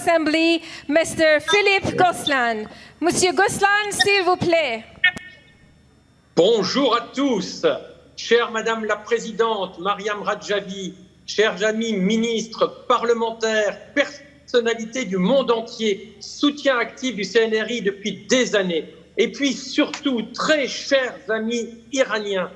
Assembly, Mr. Philippe Gosselin. Monsieur Gosselin, s'il vous plaît. Bonjour à tous, chère Madame la Présidente Mariam Radjavi, chers amis ministres, parlementaires, personnalités du monde entier, soutien actif du CNRI depuis des années, et puis surtout très chers amis iraniens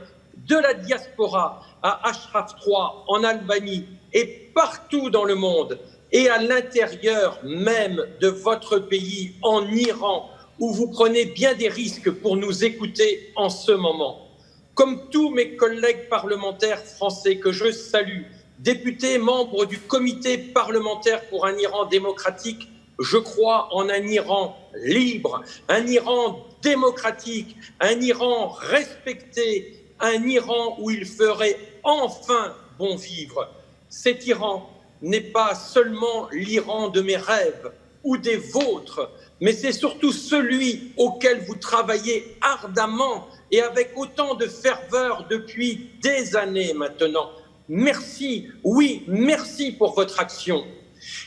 de la diaspora à Ashraf III en Albanie et partout dans le monde et à l'intérieur même de votre pays en Iran, où vous prenez bien des risques pour nous écouter en ce moment. Comme tous mes collègues parlementaires français que je salue, députés, membres du comité parlementaire pour un Iran démocratique, je crois en un Iran libre, un Iran démocratique, un Iran respecté, un Iran où il ferait enfin bon vivre. Cet Iran n'est pas seulement l'Iran de mes rêves ou des vôtres, mais c'est surtout celui auquel vous travaillez ardemment et avec autant de ferveur depuis des années maintenant. Merci, oui, merci pour votre action.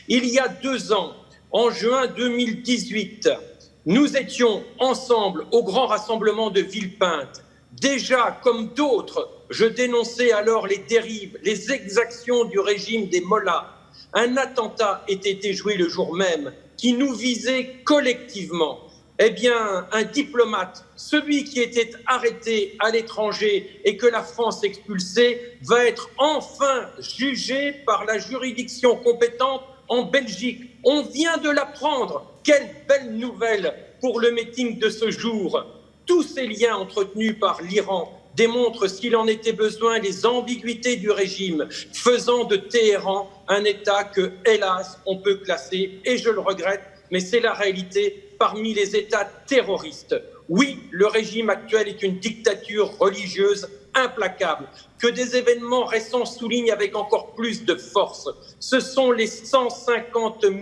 Il y a 2 ans, en juin 2018, nous étions ensemble au grand rassemblement de Villepinte. Déjà, comme d'autres, je dénonçais alors les dérives, les exactions du régime des mollahs. Un attentat était déjoué le jour même qui nous visait collectivement. Eh bien, un diplomate, celui qui était arrêté à l'étranger et que la France expulsait, va être enfin jugé par la juridiction compétente en Belgique. On vient de l'apprendre. Quelle belle nouvelle pour le meeting de ce jour. Tous ces liens entretenus par l'Iran démontrent, s'il en était besoin, les ambiguïtés du régime, faisant de Téhéran un État que, hélas, on peut classer, et je le regrette, mais c'est la réalité, parmi les États terroristes. Oui, le régime actuel est une dictature religieuse implacable, que des événements récents soulignent avec encore plus de force. Ce sont les 150 000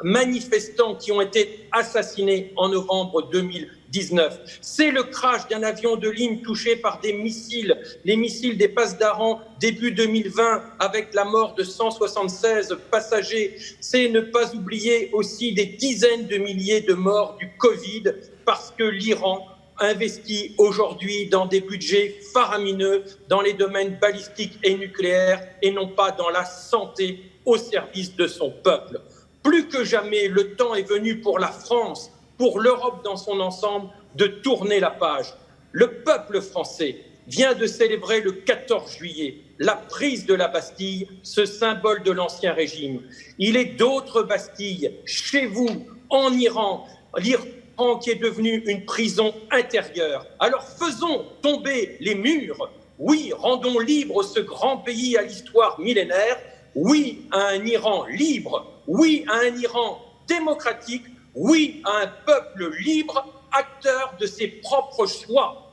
manifestants qui ont été assassinés en novembre 2019. C'est le crash d'un avion de ligne touché par des missiles, les missiles des passes d'Aran début 2020 avec la mort de 176 passagers. C'est ne pas oublier aussi des dizaines de milliers de morts du Covid parce que l'Iran investit aujourd'hui dans des budgets faramineux dans les domaines balistiques et nucléaires et non pas dans la santé au service de son peuple. Plus que jamais, le temps est venu pour la France, pour l'Europe dans son ensemble, de tourner la page. Le peuple français vient de célébrer le 14 juillet la prise de la Bastille, ce symbole de l'ancien régime. Il est d'autres Bastilles, chez vous, en Iran, l'Iran qui est devenu une prison intérieure. Alors faisons tomber les murs. Oui, rendons libre ce grand pays à l'histoire millénaire. Oui à un Iran libre. Oui à un Iran démocratique. Oui à un peuple libre, acteur de ses propres choix.